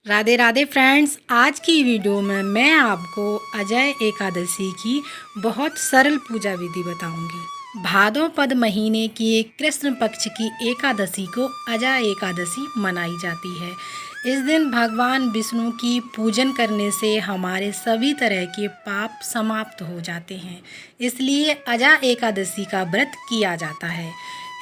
Radhe Radhe friends, आज की video में मैं आपको अजय एकादशी की बहुत सरल पूजा विधि बताऊंगी। भाद्रपद महीने की कृष्ण पक्ष की एकादशी को अजय एकादशी मनाई जाती है। इस दिन भगवान विष्णु की पूजन करने से हमारे सभी तरह के पाप समाप्त हो जाते हैं, इसलिए अजय एकादशी का व्रत किया जाता है।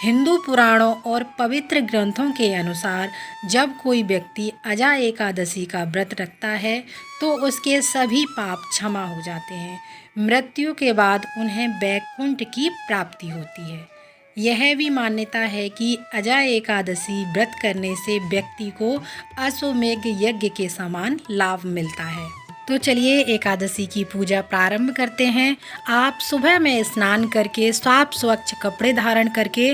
हिंदू पुराणों और पवित्र ग्रंथों के अनुसार जब कोई व्यक्ति अजय एकादशी का व्रत रखता है तो उसके सभी पाप क्षमा हो जाते हैं। मृत्यु के बाद उन्हें वैकुंठ की प्राप्ति होती है। यह भी मान्यता है कि अजय एकादशी व्रत करने से व्यक्ति को अश्वमेध यज्ञ के समान लाभ मिलता है। तो चलिए एकादशी की पूजा प्रारंभ करते हैं। आप सुबह में स्नान करके साफ स्वच्छ कपड़े धारण करके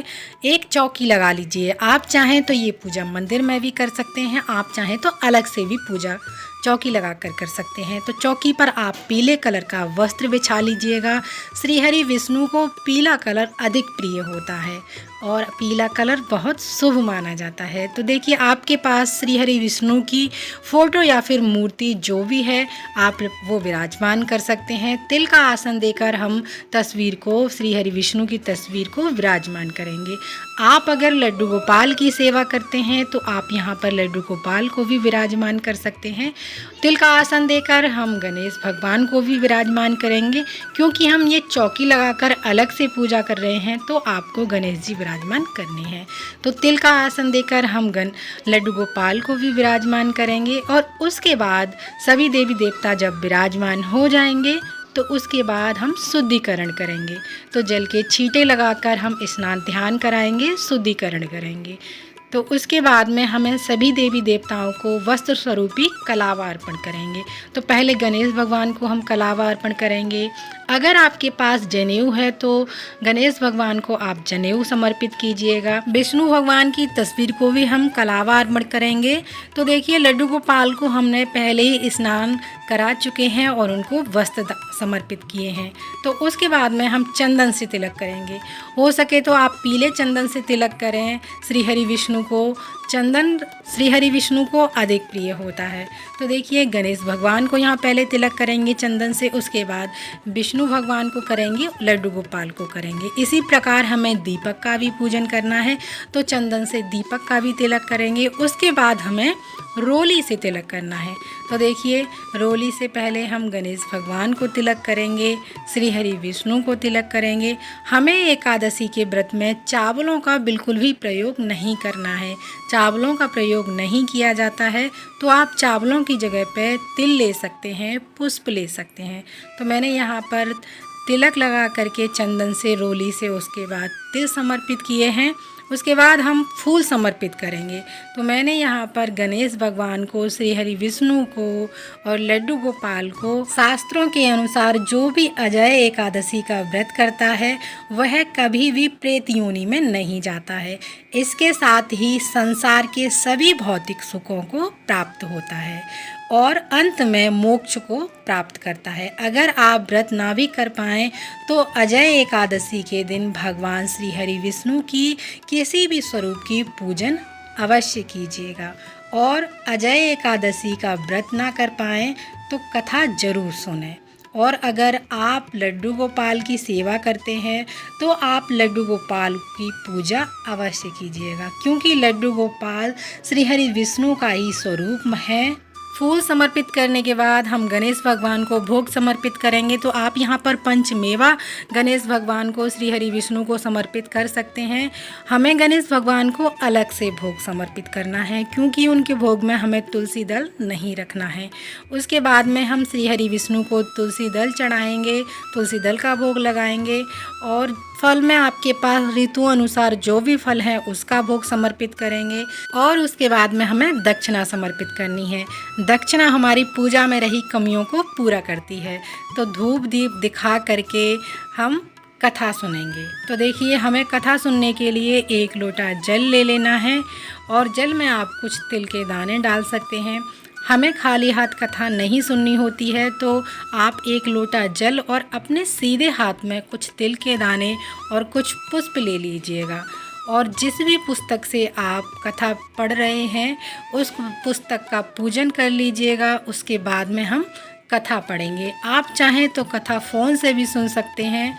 एक चौकी लगा लीजिए। आप चाहें तो ये पूजा मंदिर में भी कर सकते हैं, आप चाहें तो अलग से भी पूजा चौकी लगा कर सकते हैं। तो चौकी पर आप पीले कलर का वस्त्र बिछा लीजिएगा। श्री हरि विष्णु को पीला कलर अधिक प्रिय होता है और पीला कलर बहुत शुभ माना जाता है। तो देखिए आपके पास श्री हरि विष्णु की फ़ोटो या फिर मूर्ति जो भी है आप वो विराजमान कर सकते हैं। तिल का आसन देकर हम तस्वीर को, श्री हरि विष्णु की तस्वीर को विराजमान करेंगे। आप अगर लड्डू गोपाल की सेवा करते हैं तो आप यहाँ पर लड्डू गोपाल को भी विराजमान कर सकते हैं। तिल का आसन देकर हम गणेश भगवान को भी विराजमान करेंगे। क्योंकि हम ये चौकी लगाकर अलग से पूजा कर रहे हैं तो आपको गणेश जी विराजमान करने हैं। तो तिल का आसन देकर हम लड्डू गोपाल को भी विराजमान करेंगे और उसके बाद सभी देवी देवता जब विराजमान हो जाएंगे तो उसके बाद हम शुद्धिकरण करेंगे। तो जल के छींटे लगाकर हम स्नान ध्यान कराएंगे, शुद्धिकरण करेंगे। तो उसके बाद में हमें सभी देवी देवताओं को वस्त्र स्वरूपी कलावा अर्पण करेंगे। तो पहले गणेश भगवान को हम कलावा अर्पण करेंगे। अगर आपके पास जनेऊ है तो गणेश भगवान को आप जनेऊ समर्पित कीजिएगा। विष्णु भगवान की तस्वीर को भी हम कलावा अर्पण करेंगे। तो देखिए लड्डू गोपाल को हमने पहले ही स्नान करा चुके हैं और उनको वस्त्र समर्पित किए हैं। तो उसके बाद में हम चंदन से तिलक करेंगे। हो सके तो आप पीले चंदन से तिलक करें। श्री हरि विष्णु को चंदन श्री हरि विष्णु को अधिक प्रिय होता है। तो देखिए गणेश भगवान को यहाँ पहले तिलक करेंगे चंदन से, उसके बाद विष्णु भगवान को करेंगे, लड्डू गोपाल को करेंगे। इसी प्रकार हमें दीपक का भी पूजन करना है तो चंदन से दीपक का भी तिलक करेंगे। उसके बाद हमें रोली से तिलक करना है। तो देखिए रोली से पहले हम गणेश भगवान को तिलक करेंगे, श्री हरि विष्णु को तिलक करेंगे। हमें एकादशी के व्रत में चावलों का बिल्कुल भी प्रयोग नहीं करना है। चावलों का प्रयोग नहीं किया जाता है तो आप चावलों की जगह पे तिल ले सकते हैं, पुष्प ले सकते हैं। तो मैंने यहाँ पर तिलक लगा करके चंदन से, रोली से, उसके बाद तिल समर्पित किए हैं। उसके बाद हम फूल समर्पित करेंगे। तो मैंने यहाँ पर गणेश भगवान को, श्री हरि विष्णु को और लड्डू गोपाल को, शास्त्रों के अनुसार जो भी अजय एकादशी का व्रत करता है वह कभी भी प्रेत योनि में नहीं जाता है। इसके साथ ही संसार के सभी भौतिक सुखों को प्राप्त होता है और अंत में मोक्ष को प्राप्त करता है। अगर आप व्रत ना भी कर पाएँ तो अजय एकादशी के दिन भगवान श्री हरि विष्णु की किसी भी स्वरूप की पूजन अवश्य कीजिएगा। और अजय एकादशी का व्रत ना कर पाएँ तो कथा जरूर सुनें। और अगर आप लड्डू गोपाल की सेवा करते हैं तो आप लड्डू गोपाल की पूजा अवश्य कीजिएगा, क्योंकि लड्डू गोपाल श्री हरि विष्णु का ही स्वरूप है। फूल समर्पित करने के बाद हम गणेश भगवान को भोग समर्पित करेंगे। तो आप यहाँ पर पंचमेवा गणेश भगवान को, श्री हरि विष्णु को समर्पित कर सकते हैं। हमें गणेश भगवान को अलग से भोग समर्पित करना है क्योंकि उनके भोग में हमें तुलसी दल नहीं रखना है। उसके बाद में हम श्री हरि विष्णु को तुलसी दल चढ़ाएंगे, तुलसी दल का भोग लगाएंगे। और फल में आपके पास ऋतु अनुसार जो भी फल है उसका भोग समर्पित करेंगे। और उसके बाद में हमें दक्षिणा समर्पित करनी है। दक्षिणा हमारी पूजा में रही कमियों को पूरा करती है। तो धूप दीप दिखा करके हम कथा सुनेंगे। तो देखिए हमें कथा सुनने के लिए 1 लोटा जल ले लेना है और जल में आप कुछ तिल के दाने डाल सकते हैं। हमें खाली हाथ कथा नहीं सुननी होती है तो आप 1 लोटा जल और अपने सीधे हाथ में कुछ तिल के दाने और कुछ पुष्प ले लीजिएगा और जिस भी पुस्तक से आप कथा पढ़ रहे हैं उस पुस्तक का पूजन कर लीजिएगा। उसके बाद में हम कथा पढ़ेंगे। आप चाहें तो कथा फ़ोन से भी सुन सकते हैं।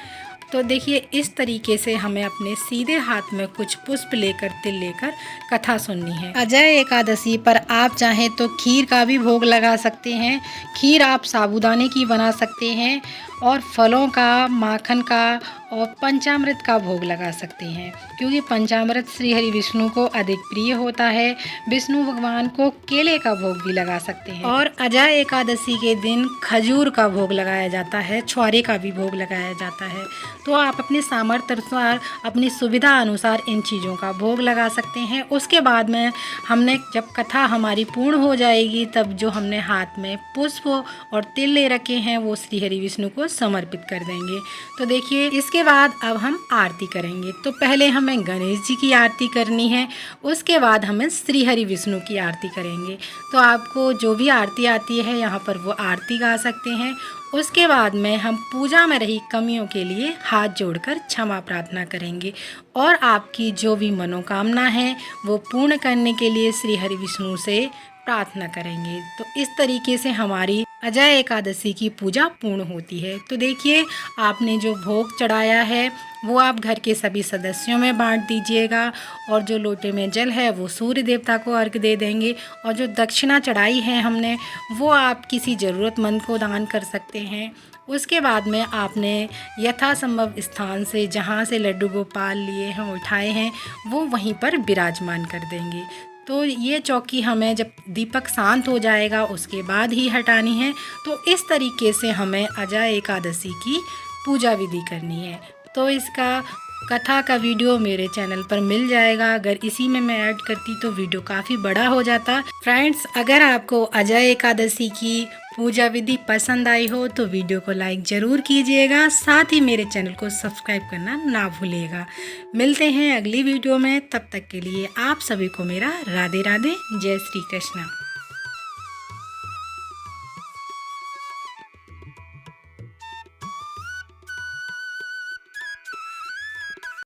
तो देखिए, इस तरीके से हमें अपने सीधे हाथ में कुछ पुष्प लेकर, तिल लेकर कथा सुननी है। अजय एकादशी पर आप चाहें तो खीर का भी भोग लगा सकते हैं। खीर आप साबूदाने की बना सकते हैं और फलों का, माखन का और पंचामृत का भोग लगा सकते हैं, क्योंकि पंचामृत श्री हरि विष्णु को अधिक प्रिय होता है। विष्णु भगवान को केले का भोग भी लगा सकते हैं। और अजय एकादशी के दिन खजूर का भोग लगाया जाता है, छुआरे का भी भोग लगाया जाता है। तो आप अपने सामर्थ्य अनुसार, अपनी सुविधा अनुसार इन चीज़ों का भोग लगा सकते हैं। उसके बाद में हमने जब कथा हमारी पूर्ण हो जाएगी, तब जो हमने हाथ में पुष्प और तिल ले रखे हैं वो श्री हरि विष्णु को समर्पित कर देंगे। तो देखिए, इसके बाद अब हम आरती करेंगे। तो पहले हमें गणेश जी की आरती करनी है, उसके बाद हमें श्री हरि विष्णु की आरती करेंगे। तो आपको जो भी आरती आती है यहाँ पर वो आरती गा सकते हैं। उसके बाद में हम पूजा में रही कमियों के लिए हाथ जोड़कर क्षमा प्रार्थना करेंगे और आपकी जो भी मनोकामना है वो पूर्ण करने के लिए श्री हरि विष्णु से प्रार्थना करेंगे। तो इस तरीके से हमारी अजय एकादशी की पूजा पूर्ण होती है। तो देखिए, आपने जो भोग चढ़ाया है वो आप घर के सभी सदस्यों में बांट दीजिएगा और जो लोटे में जल है वो सूर्य देवता को अर्घ दे देंगे और जो दक्षिणा चढ़ाई है हमने वो आप किसी ज़रूरतमंद को दान कर सकते हैं। उसके बाद में आपने यथासंभव स्थान से, जहाँ से लड्डू गोपाल लिए हैं, उठाए हैं, वो वहीं पर विराजमान कर देंगे। तो ये चौकी हमें जब दीपक शांत हो जाएगा उसके बाद ही हटानी है। तो इस तरीके से हमें अजय एकादशी की पूजा विधि करनी है। तो इसका कथा का वीडियो मेरे चैनल पर मिल जाएगा। अगर इसी में मैं ऐड करती तो वीडियो काफ़ी बड़ा हो जाता। फ्रेंड्स, अगर आपको अजय एकादशी की पूजा विधि पसंद आई हो तो वीडियो को लाइक ज़रूर कीजिएगा, साथ ही मेरे चैनल को सब्सक्राइब करना ना भूलिएगा। मिलते हैं अगली वीडियो में, तब तक के लिए आप सभी को मेरा राधे राधे, जय श्री कृष्ण।